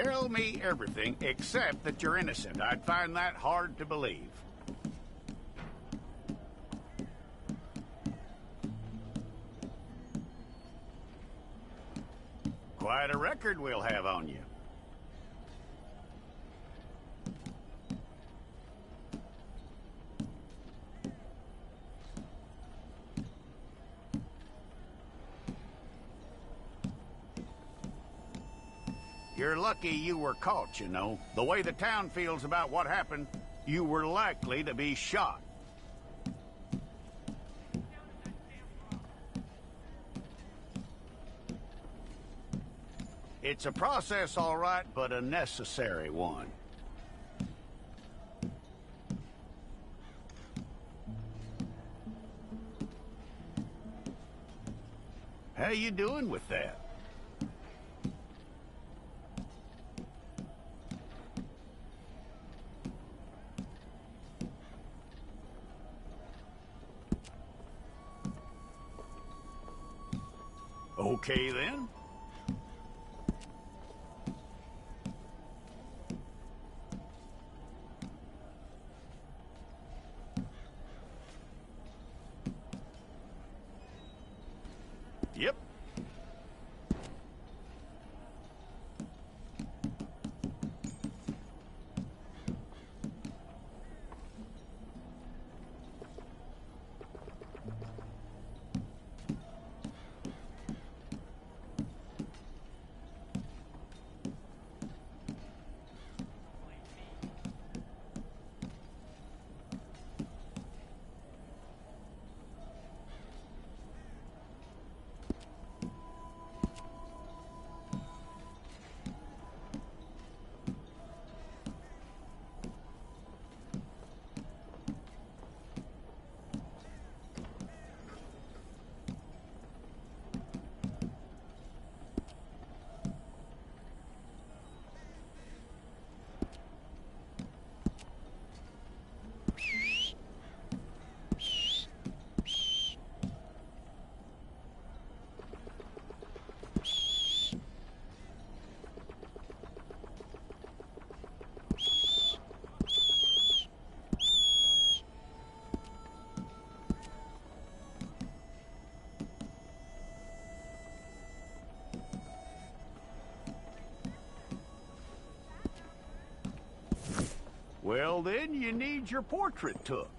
Tell me everything except that you're innocent. I'd find that hard to believe. Quite a record we'll have on you. You're lucky you were caught, you know. The way the town feels about what happened, you were likely to be shot. It's a process, all right, but a necessary one. How you doing with that? Okay, then. Yep. Well, then, you need your portrait took.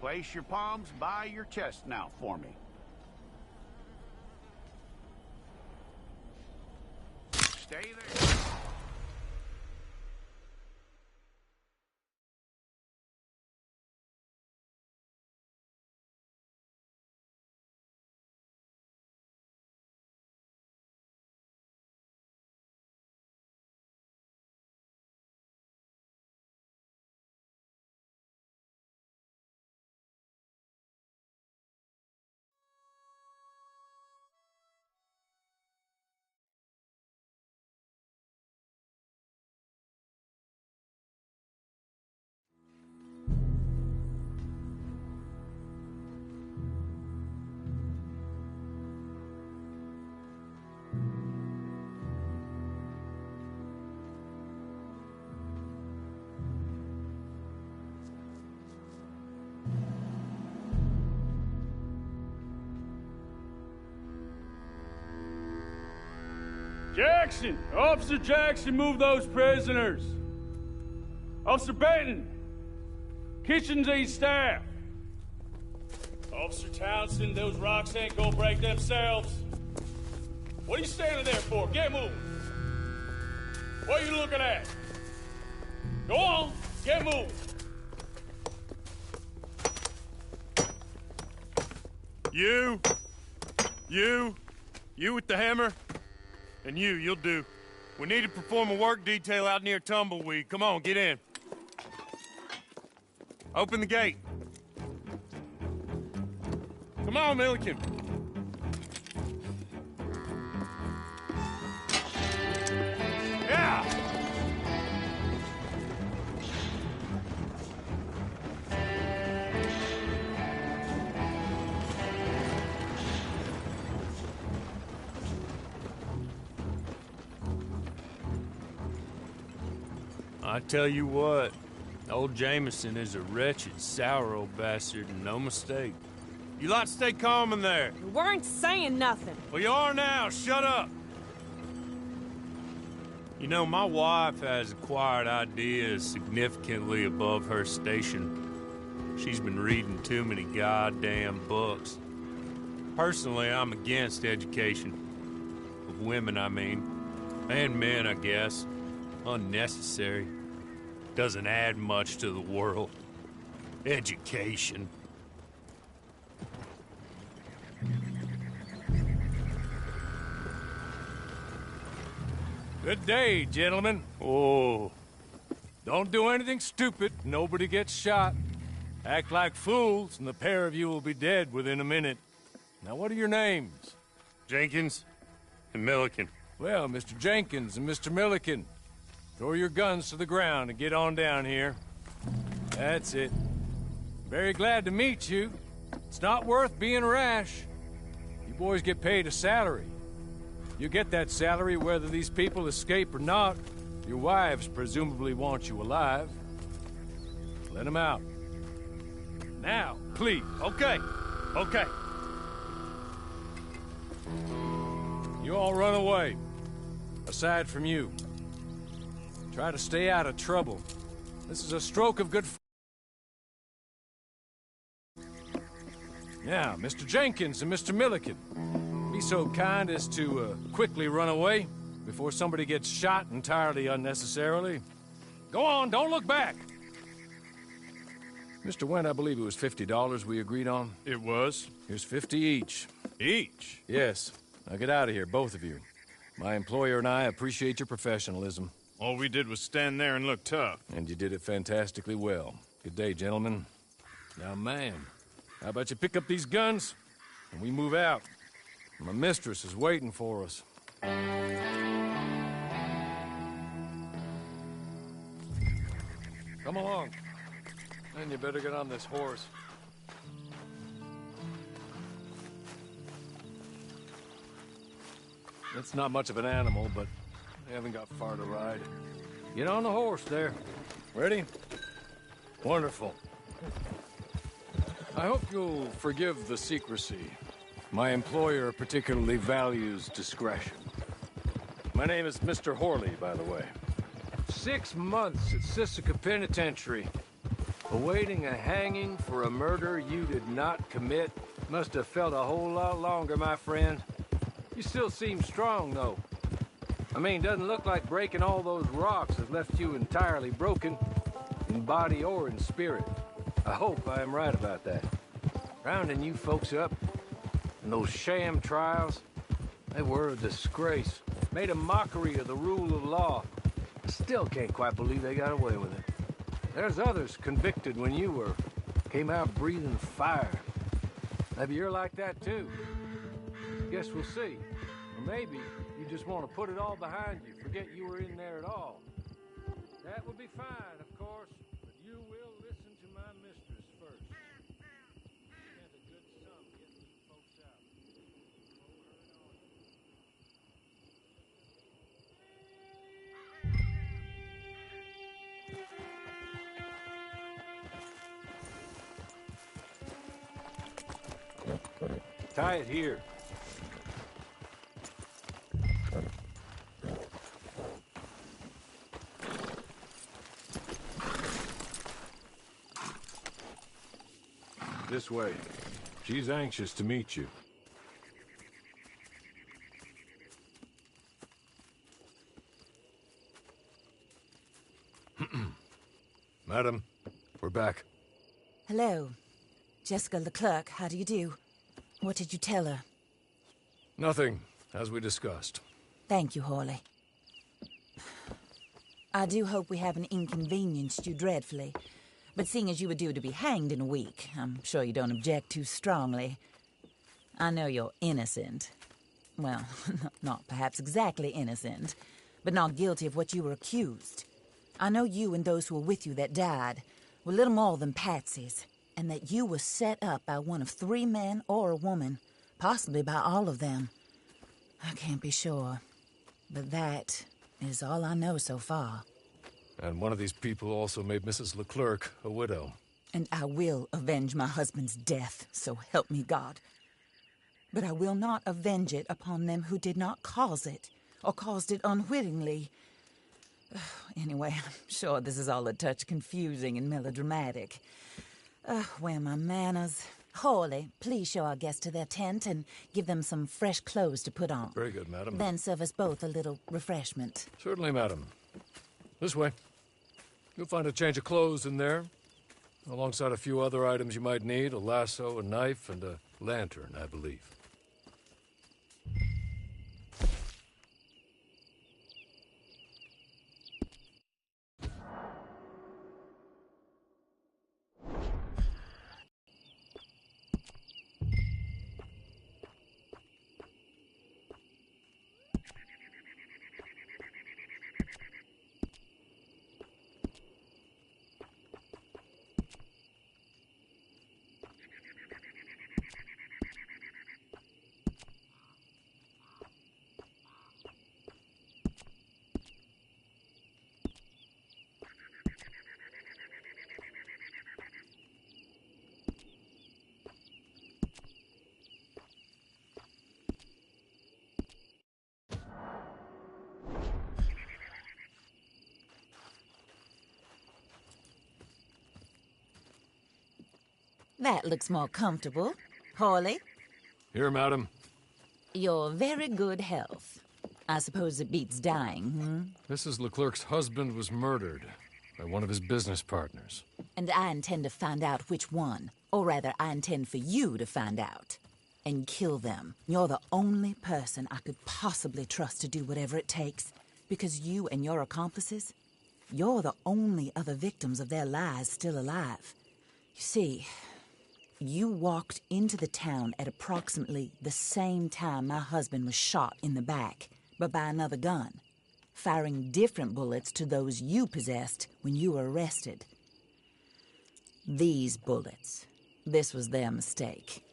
Place your palms by your chest now for me. Stay there. Jackson! Officer Jackson, move those prisoners! Officer Benton! Kitchen's staff! Officer Townsend, those rocks ain't gonna break themselves. What are you standing there for? Get moving! What are you looking at? Go on, get moving! You with the hammer? And you'll do. We need to perform a work detail out near Tumbleweed. Come on, get in. Open the gate. Come on, Milliken. Yeah! I tell you what, old Jameson is a wretched, sour old bastard, and no mistake. You lot stay calm in there. You weren't saying nothing. Well, you are now. Shut up. You know, my wife has acquired ideas significantly above her station. She's been reading too many goddamn books. Personally, I'm against education. Of women, I mean. And men, I guess. Unnecessary. Doesn't add much to the world. Education. Good day, gentlemen. Oh. Don't do anything stupid. Nobody gets shot. Act like fools, and the pair of you will be dead within a minute. Now, what are your names? Jenkins and Milliken. Well, Mr. Jenkins and Mr. Milliken, throw your guns to the ground and get on down here. That's it. Very glad to meet you. It's not worth being rash. You boys get paid a salary. You get that salary whether these people escape or not. Your wives presumably want you alive. Let them out. Now, please. Okay. Okay. You all run away. Aside from you. Try to stay out of trouble. This is a stroke of good... Now, Mr. Jenkins and Mr. Milliken, be so kind as to quickly run away before somebody gets shot entirely unnecessarily. Go on, don't look back. Mr. Wendt, I believe it was $50 we agreed on. It was. Here's 50 each. Each? Yes. Now get out of here, both of you. My employer and I appreciate your professionalism. All we did was stand there and look tough. And you did it fantastically well. Good day, gentlemen. Now, ma'am, how about you pick up these guns and we move out? My mistress is waiting for us. Come along. And you better get on this horse. It's not much of an animal, but they haven't got far to ride. Get on the horse there. Ready? Wonderful. I hope you'll forgive the secrecy. My employer particularly values discretion. My name is Mr. Horley, by the way. 6 months at Sisika Penitentiary. Awaiting a hanging for a murder you did not commit. Must have felt a whole lot longer, my friend. You still seem strong, though. I mean, doesn't look like breaking all those rocks has left you entirely broken, in body or in spirit. I hope I am right about that. Rounding you folks up, and those sham trials, they were a disgrace. Made a mockery of the rule of law. I still can't quite believe they got away with it. There's others convicted when you were. Came out breathing fire. Maybe you're like that, too. Guess we'll see. Or maybe you just want to put it all behind you, forget you were in there at all. That would be fine, of course, but you will listen to my mistress first. Spent a good sum getting you folks out. Tie it here. This way. She's anxious to meet you. Madam, we're back. Hello. Jessica Leclerc, how do you do? What did you tell her? Nothing, as we discussed. Thank you, Horley. I do hope we haven't inconvenienced you dreadfully. But seeing as you were due to be hanged in a week, I'm sure you don't object too strongly. I know you're innocent. Well, not perhaps exactly innocent, but not guilty of what you were accused. I know you and those who were with you that died were little more than patsies, and that you were set up by one of 3 men or a woman, possibly by all of them. I can't be sure, but that is all I know so far. And one of these people also made Mrs. Leclerc a widow. And I will avenge my husband's death, so help me God. But I will not avenge it upon them who did not cause it, or caused it unwittingly. Anyway, I'm sure this is all a touch confusing and melodramatic. Where are my manners? Hawley, please show our guests to their tent and give them some fresh clothes to put on. Very good, madam. Then serve us both a little refreshment. Certainly, madam. This way. You'll find a change of clothes in there, alongside a few other items you might need, a lasso, a knife, and a lantern, I believe. That looks more comfortable. Hawley, Here, madam. your very good health. I suppose it beats dying, Mrs. Leclerc's husband was murdered by one of his business partners. And I intend to find out which one. Or rather, I intend for you to find out. And kill them. You're the only person I could possibly trust to do whatever it takes. Because you and your accomplices, you're the only other victims of their lies still alive. You see, you walked into the town at approximately the same time my husband was shot in the back, but by another gun, firing different bullets to those you possessed when you were arrested. These bullets, this was their mistake.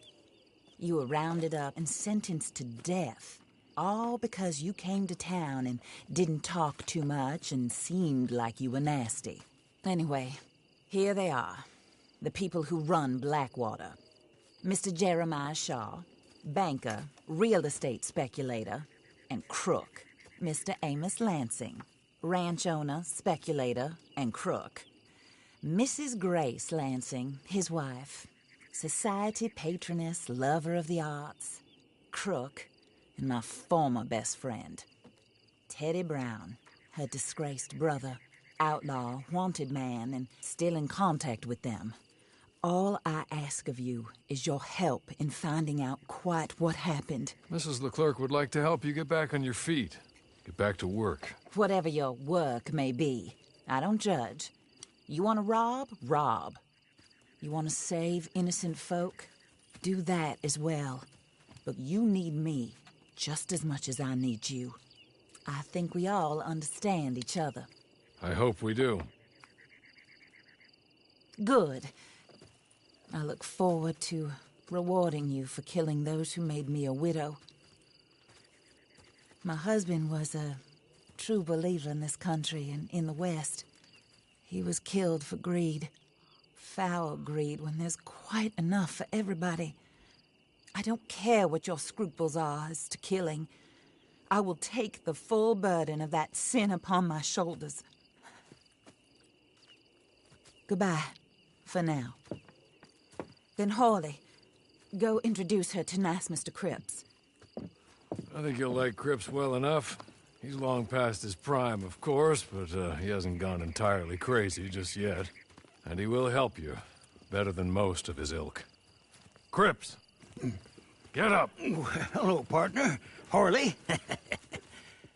You were rounded up and sentenced to death, all because you came to town and didn't talk too much and seemed like you were nasty. Anyway, here they are. The people who run Blackwater. Mr. Jeremiah Shaw, banker, real estate speculator, and crook. Mr. Amos Lansing, ranch owner, speculator, and crook. Mrs. Grace Lansing, his wife, society patroness, lover of the arts, crook, and my former best friend. Teddy Brown, her disgraced brother, outlaw, wanted man, and still in contact with them. All I ask of you is your help in finding out quite what happened. Mrs. Leclerc would like to help you get back on your feet. Get back to work. Whatever your work may be, I don't judge. You want to rob? Rob. You want to save innocent folk? Do that as well. But you need me just as much as I need you. I think we all understand each other. I hope we do. Good. I look forward to rewarding you for killing those who made me a widow. My husband was a true believer in this country and in the West. He was killed for greed. Foul greed when there's quite enough for everybody. I don't care what your scruples are as to killing. I will take the full burden of that sin upon my shoulders. Goodbye, for now. Then Hawley, go introduce her to nice Mr. Cripps. I think you'll like Cripps well enough. He's long past his prime, of course, but he hasn't gone entirely crazy just yet. And he will help you, better than most of his ilk. Cripps! Get up! Hello, partner. Harley.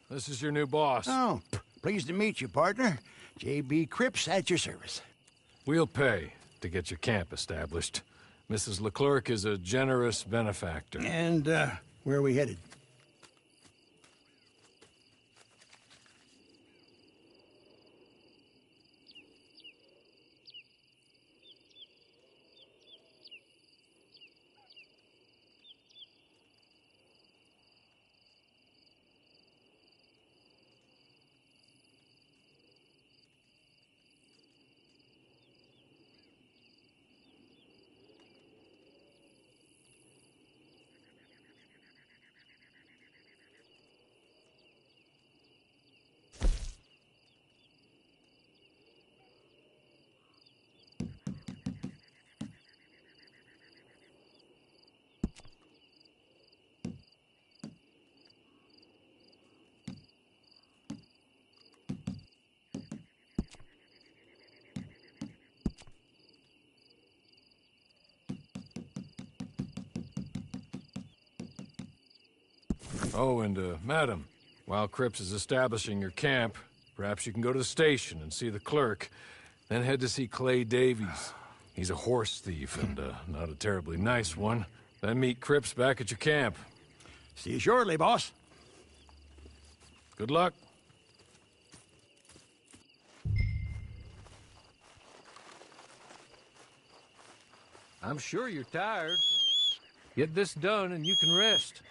This is your new boss. Oh, pleased to meet you, partner. J.B. Cripps at your service. We'll pay to get your camp established. Mrs. Leclerc is a generous benefactor. And, where are we headed? Oh, and, madam, while Cripps is establishing your camp, perhaps you can go to the station and see the clerk, then head to see Clay Davies. He's a horse thief and, not a terribly nice one. Then meet Cripps back at your camp. See you shortly, boss. Good luck. I'm sure you're tired. Get this done and you can rest.